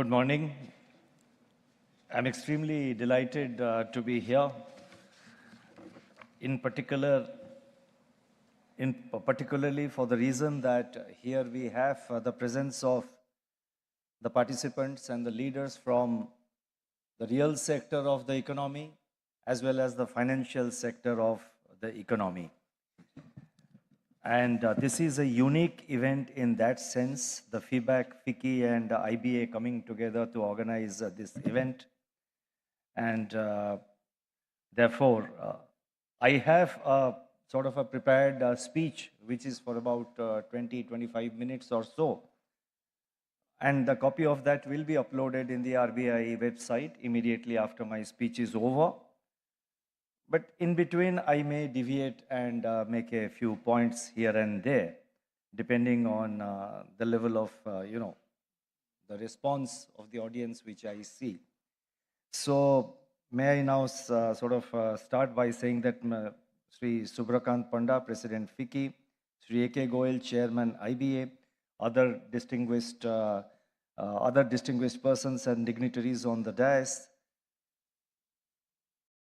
Good morning. I'm extremely delighted to be here. Particularly for the reason that here we have the presence of the participants and the leaders from the real sector of the economy as well as the financial sector of the economy. And this is a unique event in that sense, the FIBAC, FICCI and IBA coming together to organize this event. And therefore, I have a sort of a prepared speech, which is for about 20-25 minutes or so. And the copy of that will be uploaded in the RBI website immediately after my speech is over. But in between, I may deviate and make a few points here and there, depending on the level of, the response of the audience which I see. So may I now start by saying that Shri Subrakant Panda, President FICCI, Shri A.K. Goyal, Chairman IBA, other distinguished persons and dignitaries on the dais,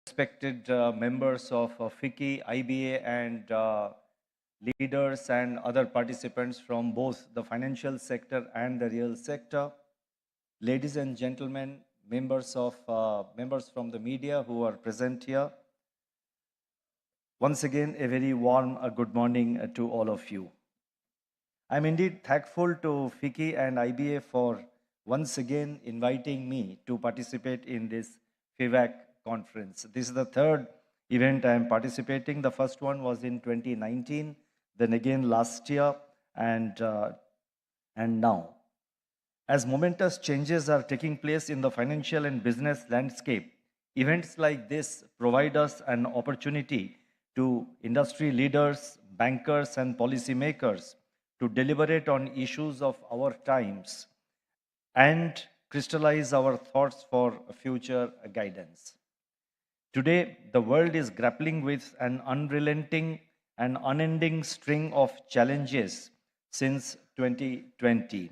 respected members of FICCI, IBA, and leaders and other participants from both the financial sector and the real sector, ladies and gentlemen, members from the media who are present here. Once again, a very warm good morning to all of you. I'm indeed thankful to FICCI and IBA for once again inviting me to participate in this FIBAC conference. This is the third event I am participating. The first one was in 2019, then again last year, and now. As momentous changes are taking place in the financial and business landscape, events like this provide us an opportunity to industry leaders, bankers, and policymakers to deliberate on issues of our times and crystallize our thoughts for future guidance. Today, the world is grappling with an unrelenting and unending string of challenges since 2020.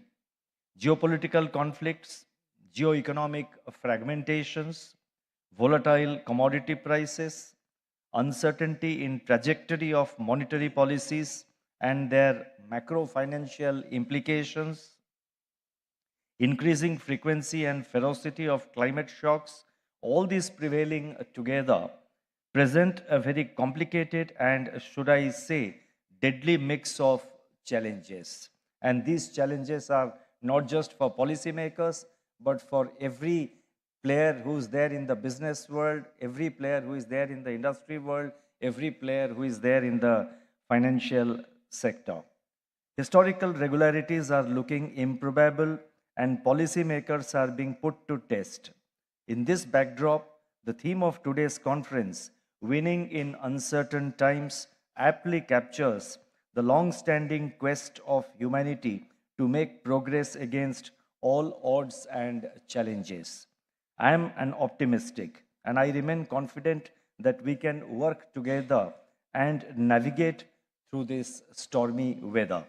Geopolitical conflicts, geoeconomic fragmentations, volatile commodity prices, uncertainty in trajectory of monetary policies and their macro-financial implications, increasing frequency and ferocity of climate shocks, all these prevailing together present a very complicated and, should I say, deadly mix of challenges. And these challenges are not just for policymakers, but for every player who is there in the business world, every player who is there in the industry world, every player who is there in the financial sector. Historical regularities are looking improbable and policymakers are being put to test. In this backdrop, the theme of today's conference, Winning in Uncertain Times, aptly captures the long-standing quest of humanity to make progress against all odds and challenges. I am an optimistic and I remain confident that we can work together and navigate through this stormy weather.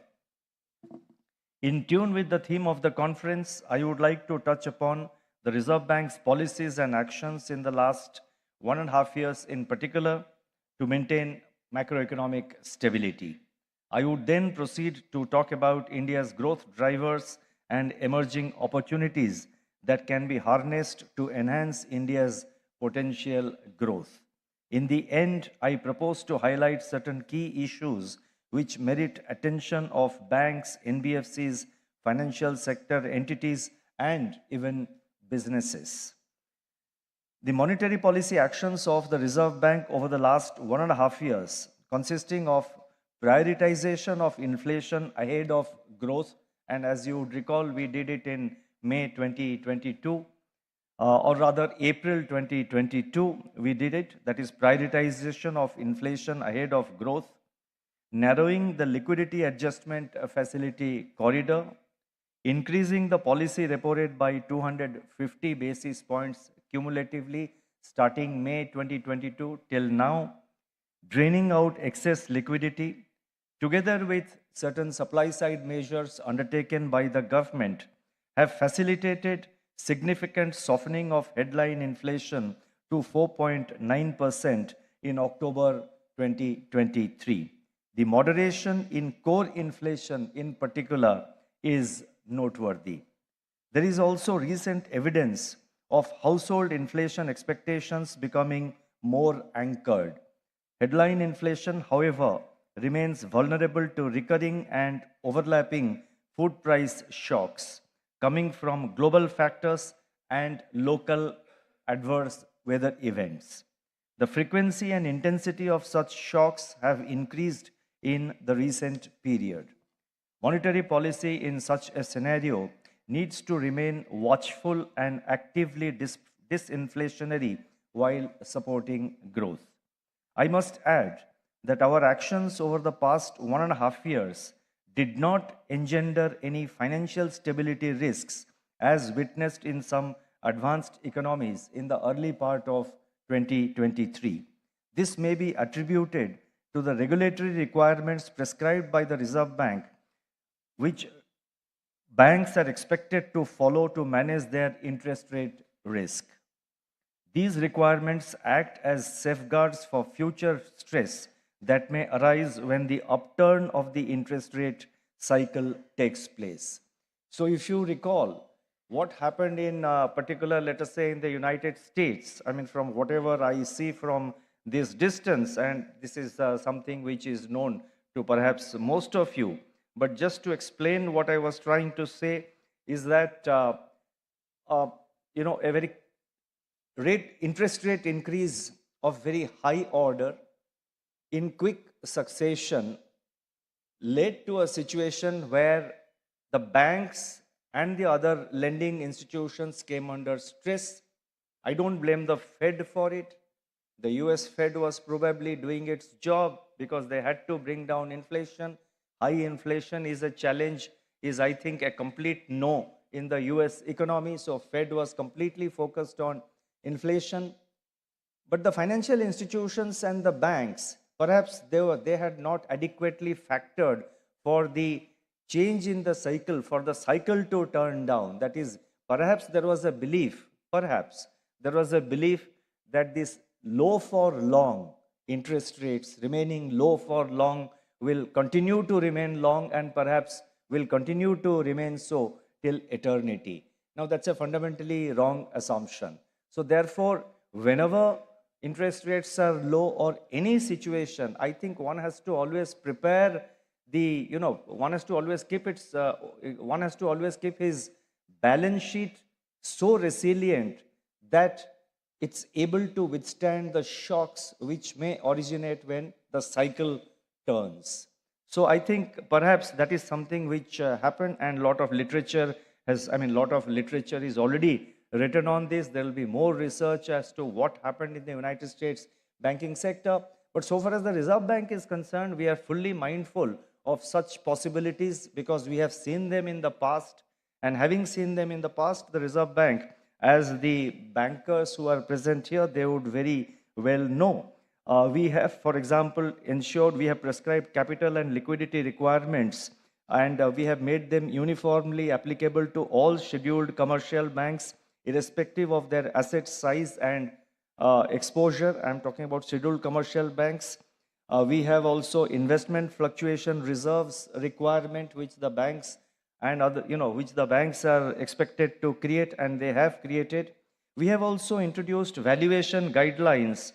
In tune with the theme of the conference, I would like to touch upon the Reserve Bank's policies and actions in the last 1.5 years in particular to maintain macroeconomic stability. I would then proceed to talk about India's growth drivers and emerging opportunities that can be harnessed to enhance India's potential growth. In the end, I propose to highlight certain key issues which merit attention of banks, NBFCs, financial sector entities, and even businesses. The monetary policy actions of the Reserve Bank over the last 1.5 years, consisting of prioritization of inflation ahead of growth, and as you would recall, we did it in May 2022, or rather April 2022, we did it, that is prioritization of inflation ahead of growth, narrowing the liquidity adjustment facility corridor, increasing the policy repo rate by 250 basis points cumulatively starting May 2022 till now, draining out excess liquidity, together with certain supply side measures undertaken by the government, have facilitated significant softening of headline inflation to 4.9% in October 2023. The moderation in core inflation in particular is noteworthy. There is also recent evidence of household inflation expectations becoming more anchored. Headline inflation, however, remains vulnerable to recurring and overlapping food price shocks coming from global factors and local adverse weather events. The frequency and intensity of such shocks have increased in the recent period. Monetary policy in such a scenario needs to remain watchful and actively disinflationary while supporting growth. I must add that our actions over the past 1.5 years did not engender any financial stability risks as witnessed in some advanced economies in the early part of 2023. This may be attributed to the regulatory requirements prescribed by the Reserve Bank, which banks are expected to follow to manage their interest rate risk. These requirements act as safeguards for future stress that may arise when the upturn of the interest rate cycle takes place. So, if you recall what happened in particular, let us say in the United States, I mean, from whatever I see from this distance, and this is something which is known to perhaps most of you, but just to explain what I was trying to say is that, a very interest rate increase of very high order in quick succession led to a situation where the banks and the other lending institutions came under stress. I don't blame the Fed for it. The US Fed was probably doing its job because they had to bring down inflation. High inflation is a challenge, is I think a complete no in the US economy. So Fed was completely focused on inflation. But the financial institutions and the banks, perhaps they had not adequately factored for the change in the cycle, for the cycle to turn down. That is, perhaps there was a belief that this low for long interest rates remaining low for long will continue to remain long and perhaps will continue to remain so till eternity. Now, that's a fundamentally wrong assumption. So, therefore, whenever interest rates are low or any situation, I think one has to always prepare one has to always keep his balance sheet so resilient that it's able to withstand the shocks which may originate when the cycle turns. So I think perhaps that is something which happened, and lot of literature is already written on this. There will be more research as to what happened in the United States banking sector. But so far as the Reserve Bank is concerned, we are fully mindful of such possibilities because we have seen them in the past. And having seen them in the past, the Reserve Bank, as the bankers who are present here, they would very well know. We have, for example, we have prescribed capital and liquidity requirements, and we have made them uniformly applicable to all scheduled commercial banks, irrespective of their asset size and exposure. I'm talking about scheduled commercial banks. We have also investment fluctuation reserves requirement, which the banks and which the banks are expected to create, and they have created. We have also introduced valuation guidelines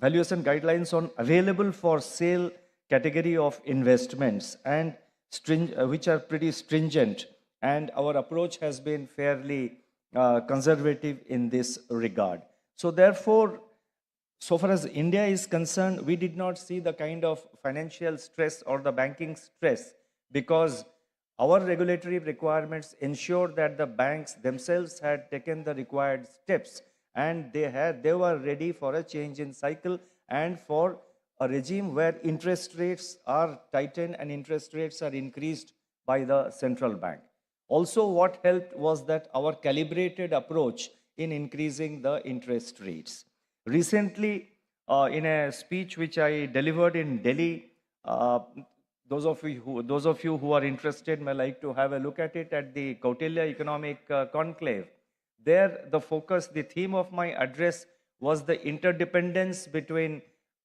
valuation guidelines on available for sale category of investments, and which are pretty stringent. And our approach has been fairly conservative in this regard. So therefore, so far as India is concerned, we did not see the kind of financial stress or the banking stress because our regulatory requirements ensured that the banks themselves had taken the required steps, and they were ready for a change in cycle and for a regime where interest rates are tightened and interest rates are increased by the central bank. Also, what helped was that our calibrated approach in increasing the interest rates. Recently, in a speech which I delivered in Delhi, those of you who are interested may like to have a look at it at the Kautilya Economic Conclave. There, the theme of my address was the interdependence between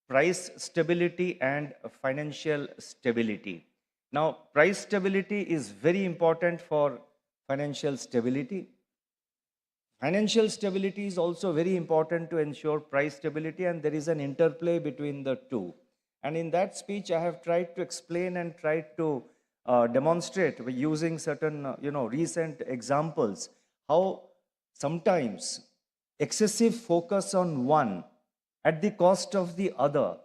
price stability and financial stability. Now, price stability is very important for financial stability. Financial stability is also very important to ensure price stability, and there is an interplay between the two. And in that speech, I have tried to explain and tried to demonstrate by using certain, recent examples how sometimes excessive focus on one at the cost of the other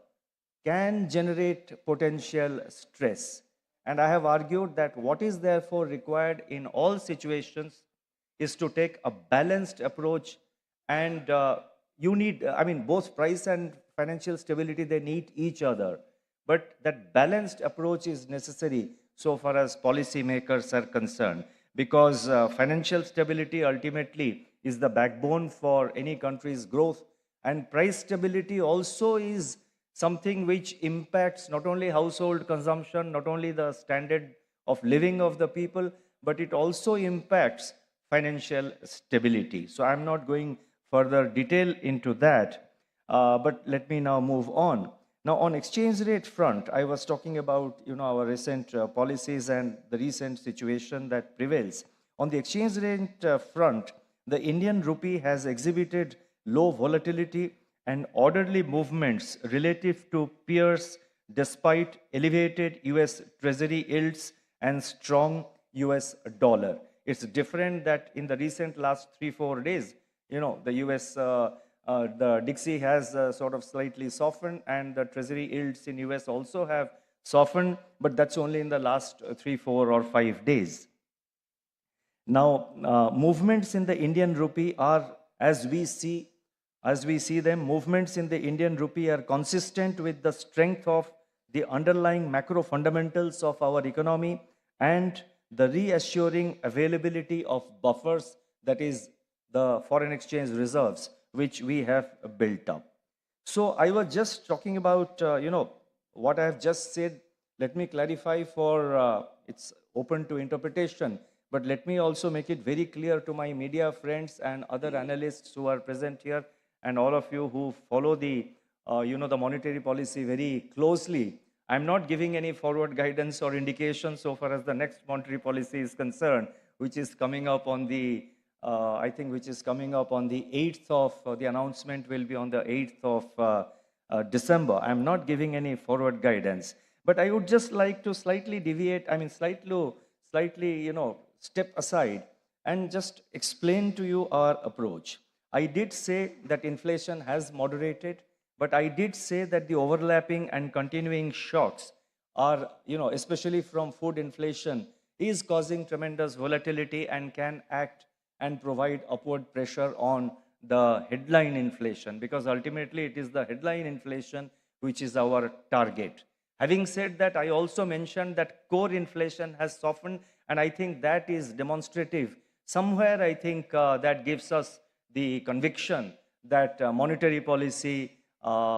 can generate potential stress. And I have argued that what is therefore required in all situations is to take a balanced approach. And you need, both price and financial stability, they need each other. But that balanced approach is necessary so far as policymakers are concerned, because financial stability ultimately is the backbone for any country's growth. And price stability also is something which impacts not only household consumption, not only the standard of living of the people, but it also impacts financial stability. So I'm not going further detail into that, but let me now move on. Now, on exchange rate front, I was talking about our recent policies and the recent situation that prevails. On the exchange rate front, the Indian rupee has exhibited low volatility and orderly movements relative to peers despite elevated US Treasury yields and strong US dollar. It's different that in the recent last 3-4 days, the US, the Dixie has sort of slightly softened, and the Treasury yields in US also have softened, but that's only in the last 3, 4, or 5 days. Now, movements in the Indian rupee are, as we see them, movements in the Indian rupee are consistent with the strength of the underlying macro fundamentals of our economy and the reassuring availability of buffers, that is the foreign exchange reserves, which we have built up. So I was just talking about, what I have just said. Let me clarify for, it's open to interpretation, but let me also make it very clear to my media friends and other analysts who are present here, and all of you who follow the, the monetary policy very closely. I'm not giving any forward guidance or indication so far as the next monetary policy is concerned, which is coming up on the, which is coming up on the 8th of, the announcement will be on the 8th of December. I'm not giving any forward guidance, but I would just like to slightly deviate, slightly, step aside and just explain to you our approach. I did say that inflation has moderated, but I did say that the overlapping and continuing shocks are, especially from food inflation, is causing tremendous volatility and can act and provide upward pressure on the headline inflation, because ultimately it is the headline inflation which is our target. Having said that, I also mentioned that core inflation has softened, and I think that is demonstrative. Somewhere, I think that gives us the conviction that monetary policy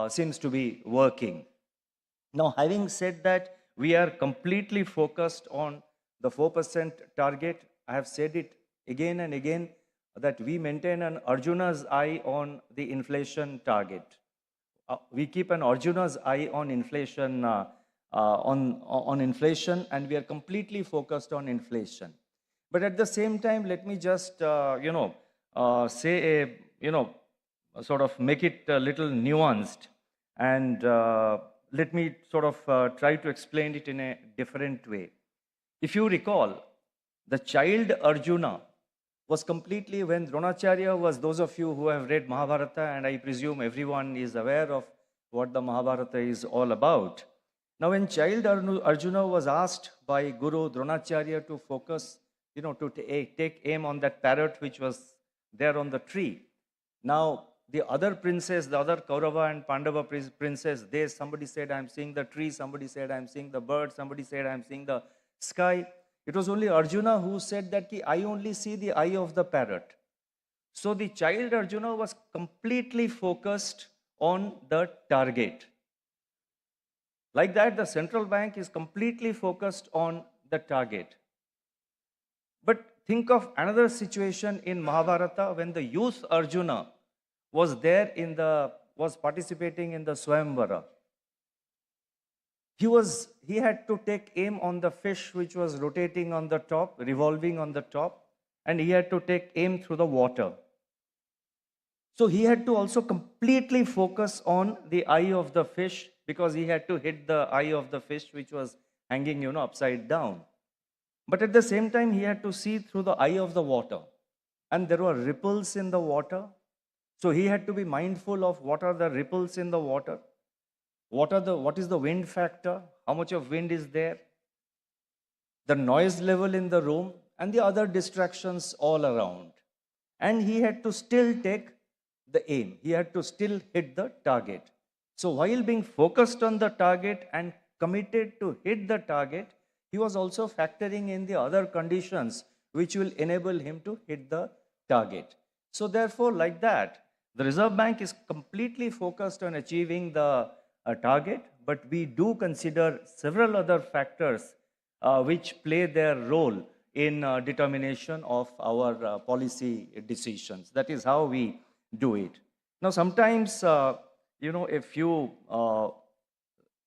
seems to be working. Now, having said that, we are completely focused on the 4% target. I have said it again and again that we maintain an Arjuna's eye on the inflation target. We keep an Arjuna's eye on inflation, on inflation, and we are completely focused on inflation. But at the same time, let me just, say sort of make it a little nuanced, and let me sort of try to explain it in a different way. If you recall, the child Arjuna was completely, when Dronacharya was, those of you who have read Mahabharata, and I presume everyone is aware of what the Mahabharata is all about. Now, when child Arjuna was asked by Guru Dronacharya to focus, to take aim on that parrot which was there on the tree. Now, the other princes, the other Kaurava and Pandava princes, somebody said, I'm seeing the tree, somebody said, I'm seeing the bird, somebody said, I'm seeing the sky. It was only Arjuna who said that I only see the eye of the parrot. So the child Arjuna was completely focused on the target. Like that, the central bank is completely focused on the target. But think of another situation in Mahabharata when the youth Arjuna was participating in the Swayamvara. He had to take aim on the fish which was rotating on the top, revolving on the top, and he had to take aim through the water. So he had to also completely focus on the eye of the fish, because he had to hit the eye of the fish which was hanging, upside down. But at the same time, he had to see through the eye of the water. And there were ripples in the water. So he had to be mindful of what are the ripples in the water. What is the wind factor? How much of wind is there? The noise level in the room and the other distractions all around. And he had to still take the aim. He had to still hit the target. So while being focused on the target and committed to hit the target, he was also factoring in the other conditions which will enable him to hit the target. So therefore, like that, the Reserve Bank is completely focused on achieving the target, but we do consider several other factors which play their role in determination of our policy decisions. That is how we do it. Now, sometimes,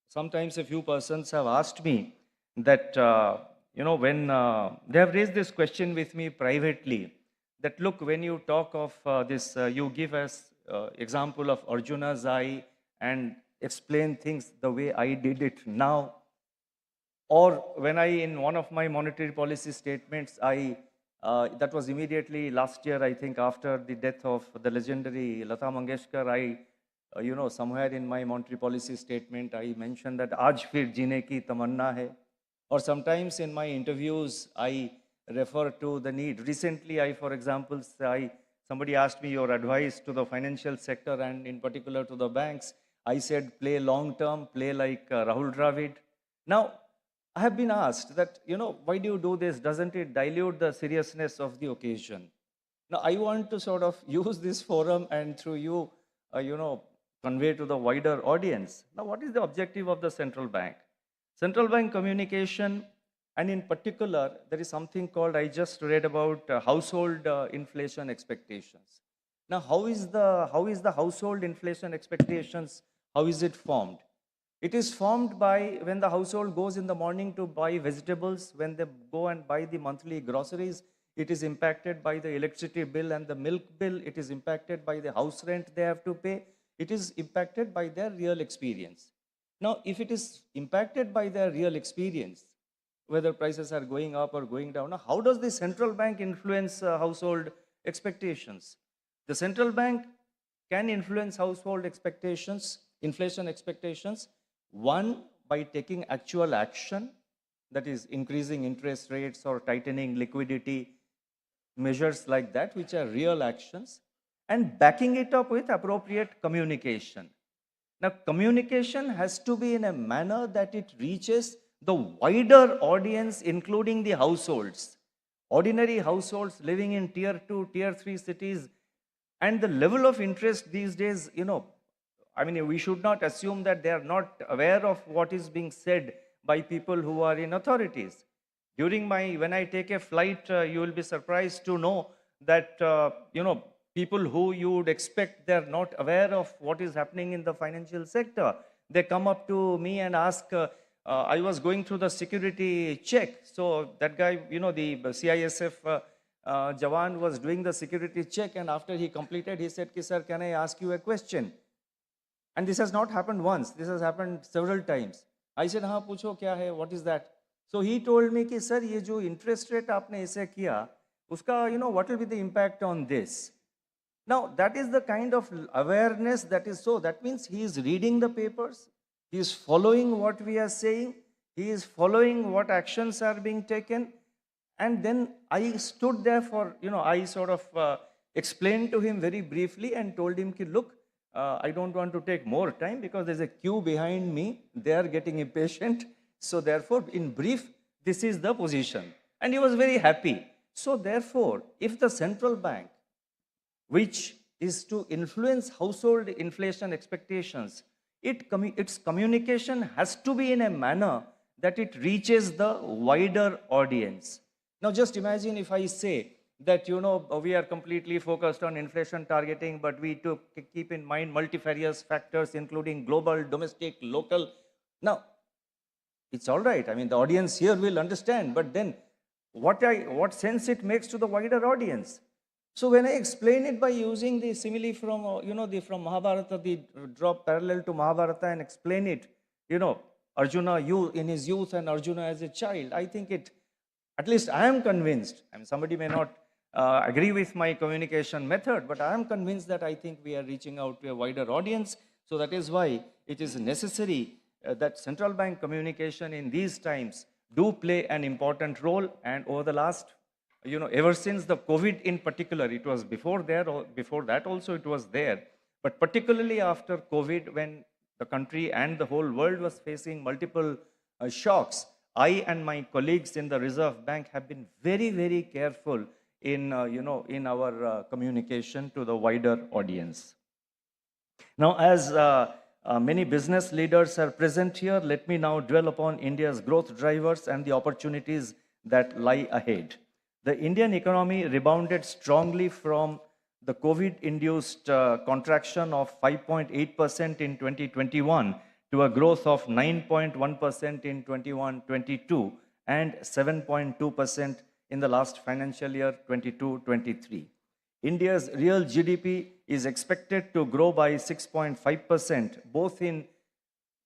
sometimes a few persons have asked me that, when they have raised this question with me privately, that look, when you talk of this, you give us example of Arjuna's eye and explain things the way I did it now. Or when in one of my monetary policy statements, that was immediately last year, I think, after the death of the legendary Lata Mangeshkar, somewhere in my monetary policy statement, I mentioned that Aaj fir jeene ki tamanna hai. Or sometimes in my interviews, I refer to the need. Recently, for example, somebody asked me your advice to the financial sector and in particular to the banks. I said, play long term, play like Rahul Dravid. Now, I have been asked that, why do you do this? Doesn't it dilute the seriousness of the occasion? Now, I want to sort of use this forum and through you, convey to the wider audience. Now, what is the objective of the central bank? Central bank communication, and in particular, there is something called, I just read about household inflation expectations. Now, how is the household inflation expectations, how is it formed? It is formed by when the household goes in the morning to buy vegetables, when they go and buy the monthly groceries, it is impacted by the electricity bill and the milk bill, it is impacted by the house rent they have to pay, it is impacted by their real experience. Now, if it is impacted by their real experience, whether prices are going up or going down, now how does the central bank influence household expectations? The central bank can influence household expectations, inflation expectations, one, by taking actual action, that is increasing interest rates or tightening liquidity, measures like that, which are real actions, and backing it up with appropriate communication. Now, communication has to be in a manner that it reaches the wider audience, including the households. Ordinary households living in tier 2, tier 3 cities, and the level of interest these days, we should not assume that they are not aware of what is being said by people who are in authorities. When I take a flight, you will be surprised to know that, people who you would expect they're not aware of what is happening in the financial sector. They come up to me and ask, I was going through the security check. So that guy, the CISF Jawan was doing the security check, and after he completed, he said, sir, can I ask you a question? And this has not happened once. This has happened several times. I said, हाँ पूछो क्या है? What is that? So he told me कि sir ये जो interest rate आपने ऐसे किया, उसका what will be the impact on this? Now that is the kind of awareness that is so. That means he is reading the papers, he is following what we are saying, he is following what actions are being taken, and then I stood there for I sort of explained to him very briefly and told him कि look. I don't want to take more time because there's a queue behind me. They are getting impatient. So therefore, in brief, this is the position. And he was very happy. So therefore, if the central bank, which is to influence household inflation expectations, its communication has to be in a manner that it reaches the wider audience. Now, just imagine if I say that, we are completely focused on inflation targeting, but we to keep in mind multifarious factors, including global, domestic, local. Now, it's all right. I mean, the audience here will understand, but then what sense it makes to the wider audience? So when I explain it by using the simile from, from Mahabharata, the draw parallel to Mahabharata and explain it, Arjuna you in his youth and Arjuna as a child, I think at least I am convinced, I mean, somebody may not agree with my communication method, but I am convinced that I think we are reaching out to a wider audience. So that is why it is necessary that central bank communication in these times do play an important role. And over the last, ever since the COVID in particular, it was before there, or before that also it was there, but particularly after COVID, when the country and the whole world was facing multiple shocks, I and my colleagues in the Reserve Bank have been very, very careful in, in our communication to the wider audience. Now, as many business leaders are present here, let me now dwell upon India's growth drivers and the opportunities that lie ahead. The Indian economy rebounded strongly from the COVID-induced contraction of 5.8% in 2021 to a growth of 9.1% in 21-22 and 7.2% in the last financial year 22-23. India's real GDP is expected to grow by 6.5%, both in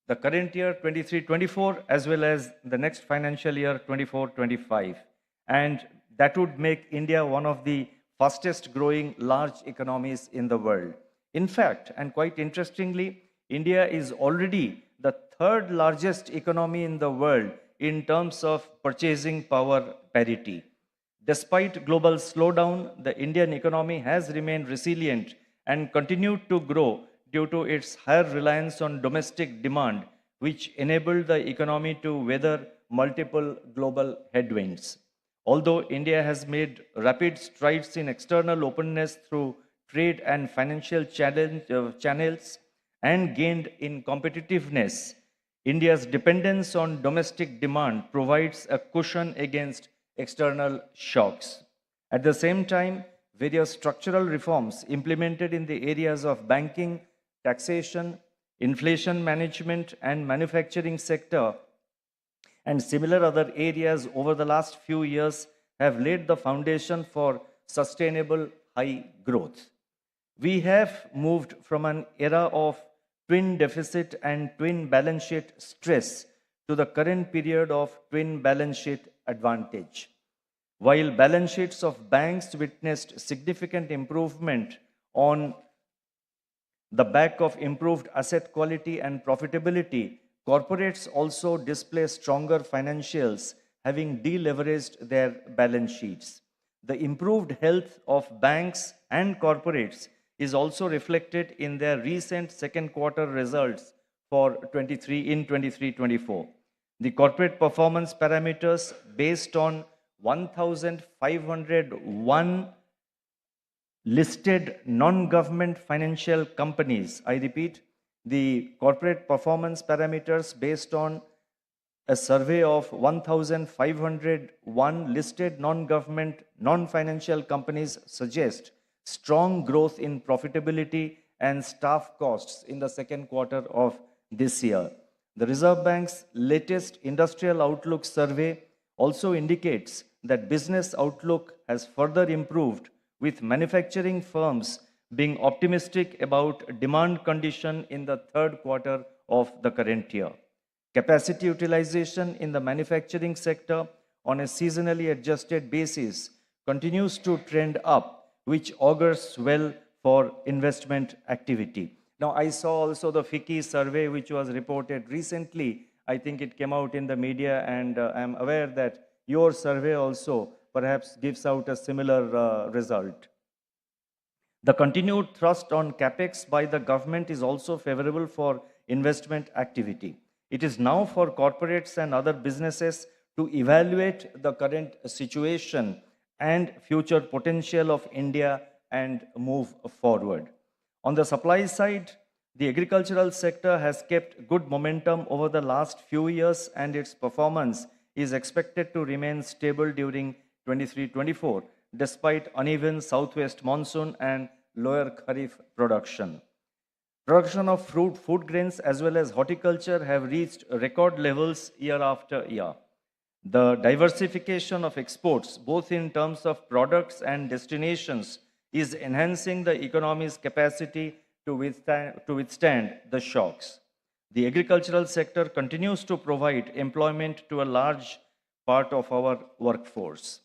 the current year 23-24 as well as the next financial year 24-25. And that would make India one of the fastest growing large economies in the world. In fact, and quite interestingly, India is already the third largest economy in the world in terms of purchasing power parity. Despite global slowdown, the Indian economy has remained resilient and continued to grow due to its higher reliance on domestic demand, which enabled the economy to weather multiple global headwinds. Although India has made rapid strides in external openness through trade and financial channels and gained in competitiveness, India's dependence on domestic demand provides a cushion against external shocks. At the same time, various structural reforms implemented in the areas of banking, taxation, inflation management, and manufacturing sector and similar other areas over the last few years have laid the foundation for sustainable high growth. We have moved from an era of twin deficit and twin balance sheet stress to the current period of twin balance sheet advantage. While balance sheets of banks witnessed significant improvement on the back of improved asset quality and profitability, corporates also display stronger financials, having deleveraged their balance sheets. The improved health of banks and corporates is also reflected in their recent second quarter results for 23-24. The corporate performance parameters based on 1,501 listed non-government financial companies. I repeat, the corporate performance parameters based on a survey of 1,501 listed non-government, non-financial companies suggest strong growth in profitability and staff costs in the second quarter of this year. The Reserve Bank's latest industrial outlook survey also indicates that business outlook has further improved, with manufacturing firms being optimistic about demand condition in the third quarter of the current year. Capacity utilization in the manufacturing sector on a seasonally adjusted basis continues to trend up, which augurs well for investment activity. Now, I saw also the FICCI survey, which was reported recently. I think it came out in the media, and I'm aware that your survey also perhaps gives out a similar result. The continued thrust on capex by the government is also favorable for investment activity. It is now for corporates and other businesses to evaluate the current situation and future potential of India and move forward. On the supply side, The agricultural sector has kept good momentum over the last few years, and its performance is expected to remain stable during 23-24, despite uneven southwest monsoon and lower kharif production. Production of fruit, food grains, as well as horticulture have reached record levels year after year. The diversification of exports, both in terms of products and destinations, is enhancing the economy's capacity to withstand the shocks. The agricultural sector continues to provide employment to a large part of our workforce.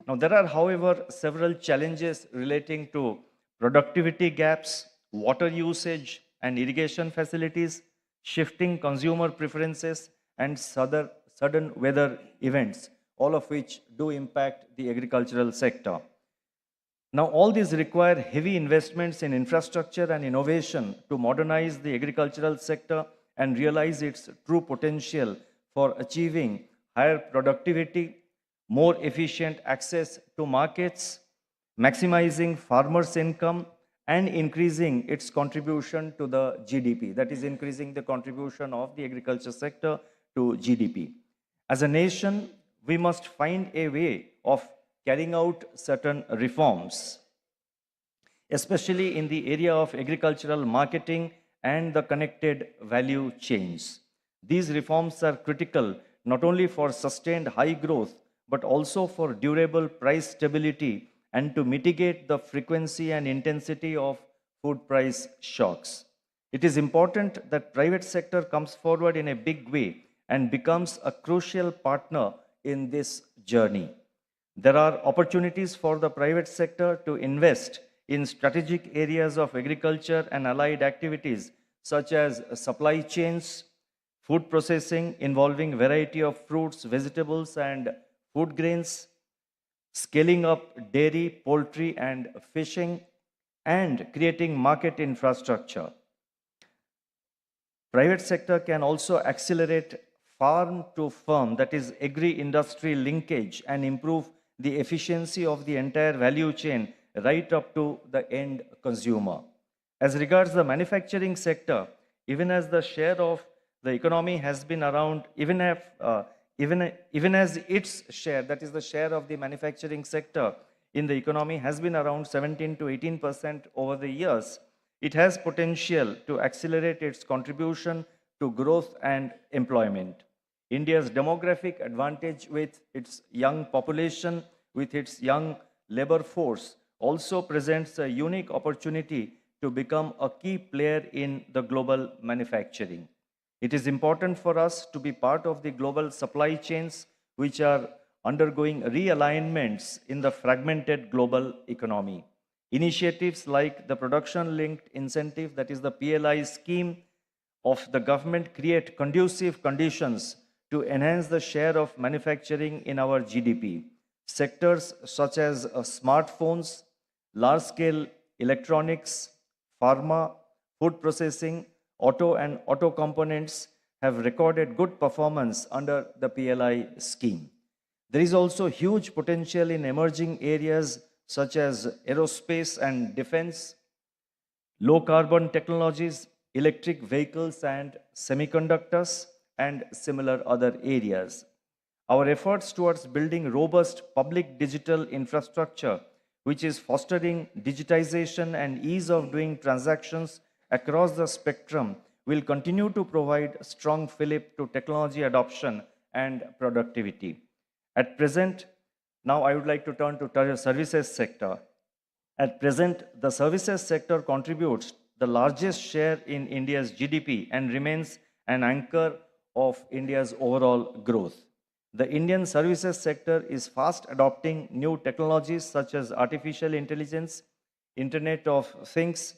Now, there are, however, several challenges relating to productivity gaps, water usage and irrigation facilities, shifting consumer preferences, and sudden weather events, all of which do impact the agricultural sector. Now, all these require heavy investments in infrastructure and innovation to modernize the agricultural sector and realize its true potential for achieving higher productivity, more efficient access to markets, maximizing farmers' income, and increasing its contribution to the GDP. That is, increasing the contribution of the agriculture sector to GDP. As a nation, we must find a way of carrying out certain reforms, especially in the area of agricultural marketing and the connected value chains. These reforms are critical not only for sustained high growth, but also for durable price stability and to mitigate the frequency and intensity of food price shocks. It is important that private sector comes forward in a big way and becomes a crucial partner in this journey. There are opportunities for the private sector to invest in strategic areas of agriculture and allied activities such as supply chains, food processing involving variety of fruits, vegetables and food grains, scaling up dairy, poultry and fishing, and creating market infrastructure. Private sector can also accelerate farm to firm, that is agri-industry linkage, and improve the efficiency of the entire value chain right up to the end consumer. As regards the manufacturing sector, even as the share of the economy has been around, even as its share, that is the share of the manufacturing sector in the economy has been around 17 to 18% over the years, it has potential to accelerate its contribution to growth and employment. India's demographic advantage with its young population, with its young labor force, also presents a unique opportunity to become a key player in the global manufacturing. It is important for us to be part of the global supply chains which are undergoing realignments in the fragmented global economy. Initiatives like the production linked incentive, that is the PLI scheme of the government, create conducive conditions to enhance the share of manufacturing in our GDP. Sectors such as smartphones, large scale electronics, pharma, food processing, auto and auto components have recorded good performance under the PLI scheme. There is also huge potential in emerging areas such as aerospace and defense, low carbon technologies, electric vehicles and semiconductors, and similar other areas. Our efforts towards building robust public digital infrastructure, which is fostering digitization and ease of doing transactions across the spectrum, will continue to provide strong fillip to technology adoption and productivity. At present, now I would like to turn to the services sector. At present, the services sector contributes the largest share in India's GDP and remains an anchor of India's overall growth. The Indian services sector is fast adopting new technologies such as artificial intelligence, Internet of Things,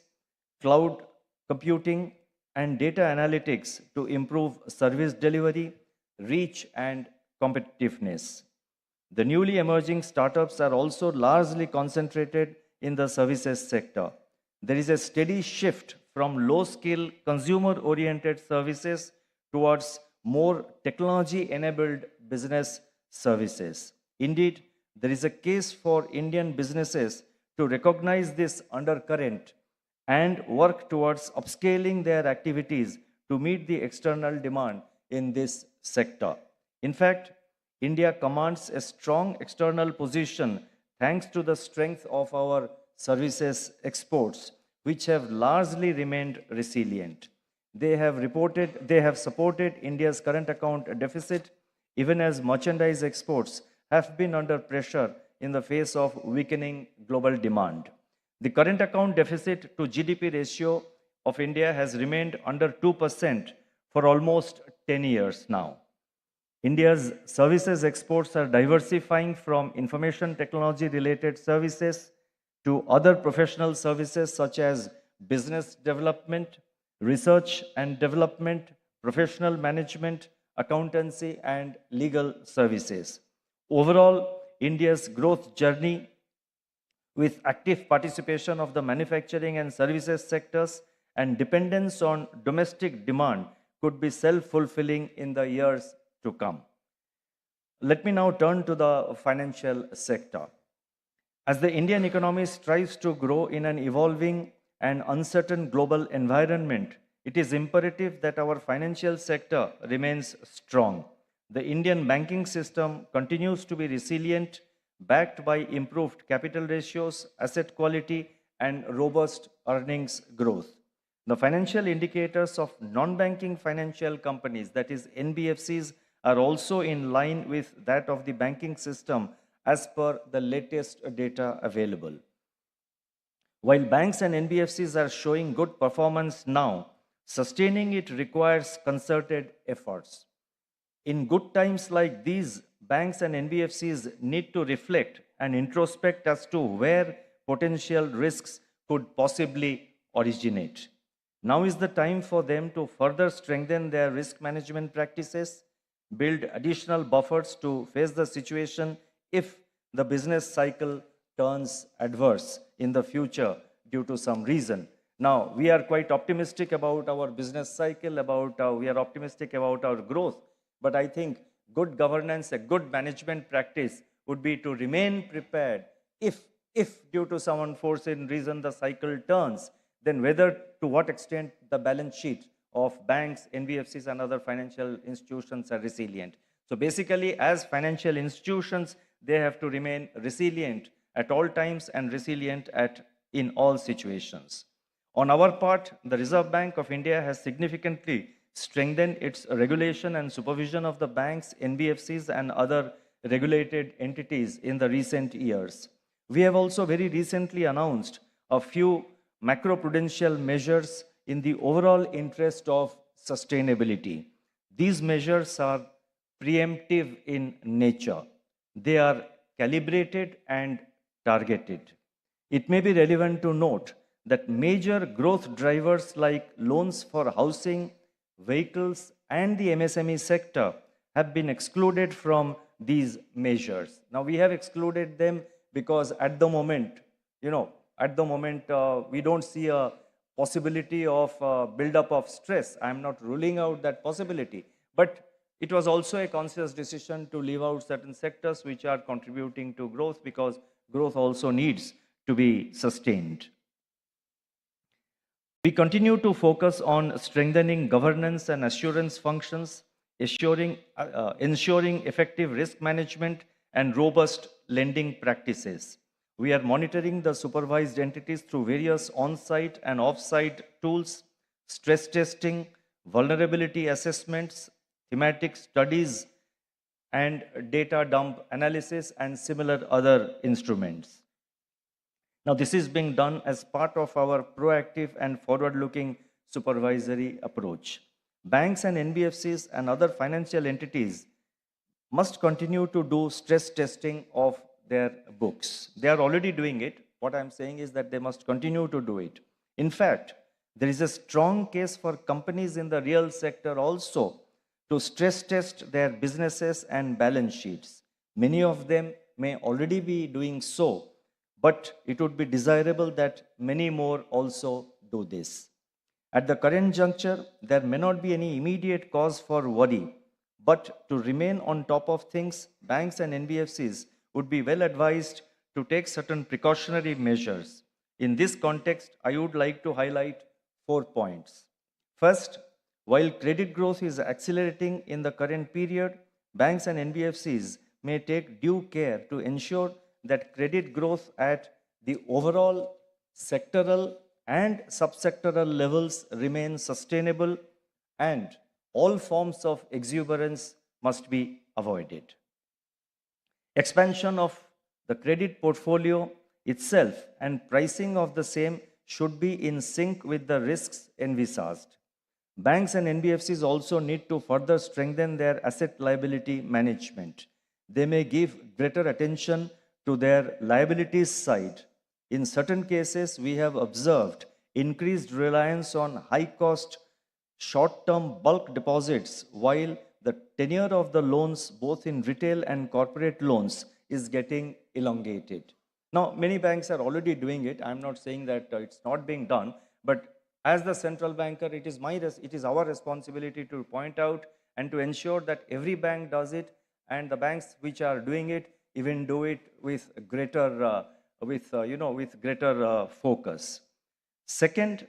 cloud computing, and data analytics to improve service delivery, reach, and competitiveness. The newly emerging startups are also largely concentrated in the services sector. There is a steady shift from low skill, consumer oriented services towards more technology enabled business services. Indeed, there is a case for Indian businesses to recognize this undercurrent and work towards upscaling their activities to meet the external demand in this sector. In fact, India commands a strong external position thanks to the strength of our services exports, which have largely remained resilient. They have supported India's current account deficit even as merchandise exports have been under pressure in the face of weakening global demand. The current account deficit to GDP ratio of India has remained under 2% for almost 10 years now. India's services exports are diversifying from information technology related services to other professional services such as business development, research and development, professional management, accountancy, and legal services. Overall, India's growth journey with active participation of the manufacturing and services sectors and dependence on domestic demand could be self-fulfilling in the years to come. Let me now turn to the financial sector. As the Indian economy strives to grow in an evolving and uncertain global environment, it is imperative that our financial sector remains strong. The Indian banking system continues to be resilient, backed by improved capital ratios, asset quality, and robust earnings growth. The financial indicators of non-banking financial companies, that is NBFCs, are also in line with that of the banking system as per the latest data available. While banks and NBFCs are showing good performance now, sustaining it requires concerted efforts. In good times like these, banks and NBFCs need to reflect and introspect as to where potential risks could possibly originate. Now is the time for them to further strengthen their risk management practices, build additional buffers to face the situation if the business cycle turns adverse in the future due to some reason. Now, we are quite optimistic about our business cycle, we are optimistic about our growth, but I think good governance, a good management practice would be to remain prepared if due to some unforeseen reason the cycle turns, then whether to what extent the balance sheet of banks, NBFCs, and other financial institutions are resilient. So basically, as financial institutions, they have to remain resilient at all times and resilient in all situations. On our part, the Reserve Bank of India has significantly strengthened its regulation and supervision of the banks, NBFCs, and other regulated entities in the recent years. We have also very recently announced a few macroprudential measures in the overall interest of sustainability. These measures are preemptive in nature. They are calibrated and targeted. It may be relevant to note that major growth drivers like loans for housing, vehicles, and the MSME sector have been excluded from these measures. Now, we have excluded them because at the moment, we don't see a possibility of buildup of stress. I'm not ruling out that possibility, but it was also a conscious decision to leave out certain sectors which are contributing to growth because growth also needs to be sustained. We continue to focus on strengthening governance and assurance functions, ensuring effective risk management and robust lending practices. We are monitoring the supervised entities through various on-site and off-site tools, stress testing, vulnerability assessments, thematic studies, and data dump analysis, and similar other instruments. Now, this is being done as part of our proactive and forward-looking supervisory approach. Banks and NBFCs and other financial entities must continue to do stress testing of their books. They are already doing it. What I'm saying is that they must continue to do it. In fact, there is a strong case for companies in the real sector also to stress test their businesses and balance sheets. Many of them may already be doing so, but it would be desirable that many more also do this. At the current juncture, there may not be any immediate cause for worry, but to remain on top of things, banks and NBFCs would be well advised to take certain precautionary measures. In this context, I would like to highlight 4 points. First, while credit growth is accelerating in the current period, banks and NBFCs may take due care to ensure that credit growth at the overall sectoral and subsectoral levels remain sustainable, and all forms of exuberance must be avoided. Expansion of the credit portfolio itself and pricing of the same should be in sync with the risks envisaged. Banks and NBFCs also need to further strengthen their asset liability management. They may give greater attention to their liabilities side. In certain cases, we have observed increased reliance on high cost short term bulk deposits, while the tenure of the loans, both in retail and corporate loans, is getting elongated. Now, many banks are already doing it. I'm not saying that it's not being done, but as the central banker, it is our responsibility to point out and to ensure that every bank does it, and the banks which are doing it even do it with greater focus. Second,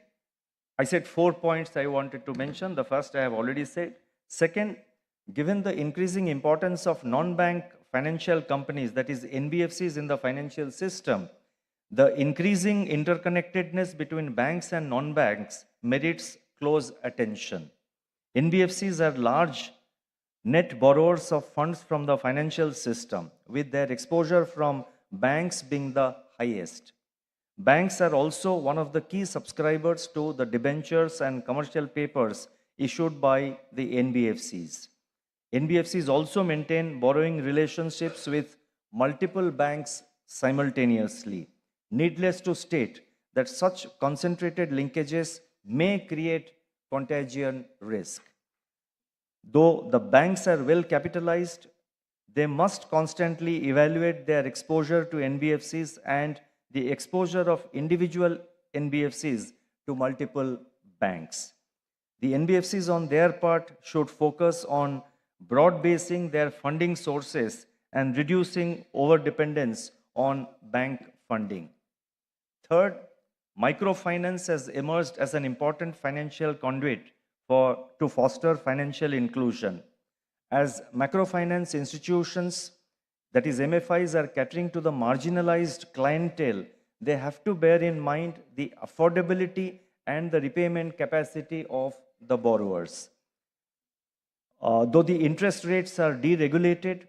I said 4 points I wanted to mention. The first I have already said. Second, given the increasing importance of non-bank financial companies, that is NBFCs in the financial system, the increasing interconnectedness between banks and non-banks merits close attention. NBFCs are large net borrowers of funds from the financial system, with their exposure from banks being the highest. Banks are also one of the key subscribers to the debentures and commercial papers issued by the NBFCs. NBFCs also maintain borrowing relationships with multiple banks simultaneously. Needless to state that such concentrated linkages may create contagion risk. Though the banks are well capitalized, they must constantly evaluate their exposure to NBFCs and the exposure of individual NBFCs to multiple banks. The NBFCs, on their part, should focus on broad basing their funding sources and reducing overdependence on bank funding. Third, microfinance has emerged as an important financial conduit to foster financial inclusion. As macrofinance institutions, that is MFIs, are catering to the marginalized clientele, they have to bear in mind the affordability and the repayment capacity of the borrowers. Though the interest rates are deregulated,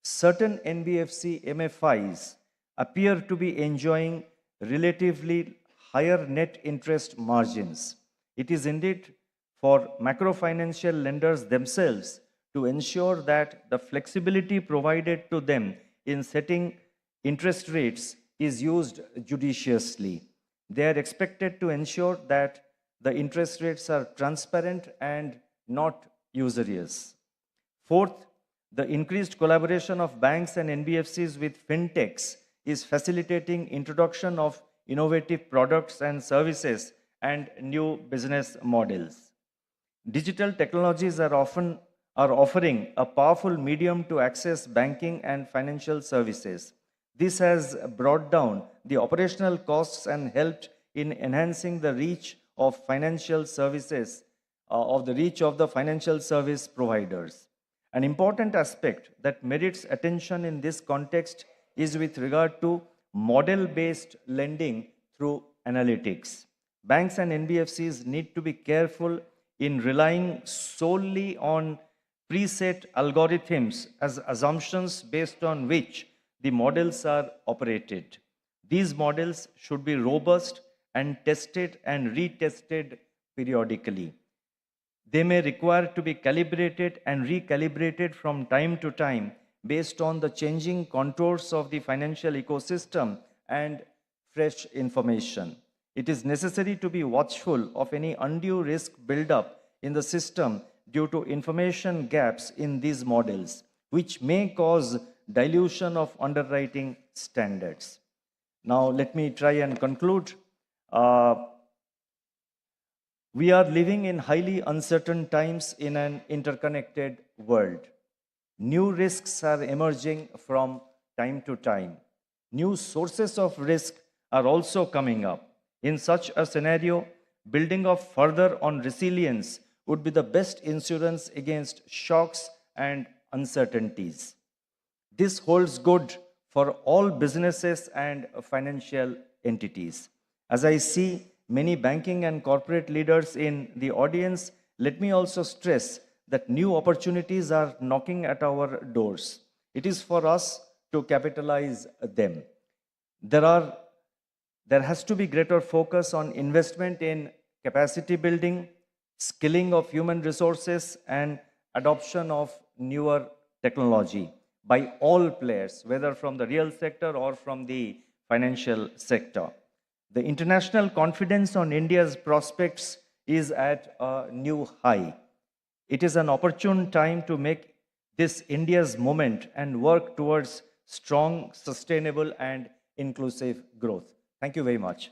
certain NBFC MFIs appear to be enjoying relatively higher net interest margins. It is indeed for macrofinancial lenders themselves to ensure that the flexibility provided to them in setting interest rates is used judiciously. They are expected to ensure that the interest rates are transparent and not usurious. Fourth, the increased collaboration of banks and NBFCs with fintechs is facilitating introduction of innovative products and services and new business models. Digital technologies are offering a powerful medium to access banking and financial services. This has brought down the operational costs and helped in enhancing the reach of financial services, of the reach of the financial service providers. An important aspect that merits attention in this context is with regard to model-based lending through analytics. Banks and NBFCs need to be careful in relying solely on preset algorithms as assumptions based on which the models are operated. These models should be robust and tested and retested periodically. They may require to be calibrated and recalibrated from time to time based on the changing contours of the financial ecosystem and fresh information. It is necessary to be watchful of any undue risk buildup in the system due to information gaps in these models, which may cause dilution of underwriting standards. Now, let me try and conclude. We are living in highly uncertain times in an interconnected world. New risks are emerging from time to time. New sources of risk are also coming up. In such a scenario, building up further on resilience would be the best insurance against shocks and uncertainties. This holds good for all businesses and financial entities. As I see many banking and corporate leaders in the audience, let me also stress that new opportunities are knocking at our doors. It is for us to capitalize them. There are there has to be greater focus on investment in capacity building, skilling of human resources, and adoption of newer technology by all players, whether from the real sector or from the financial sector. The international confidence on India's prospects is at a new high. It is an opportune time to make this India's moment and work towards strong, sustainable, and inclusive growth. Thank you very much.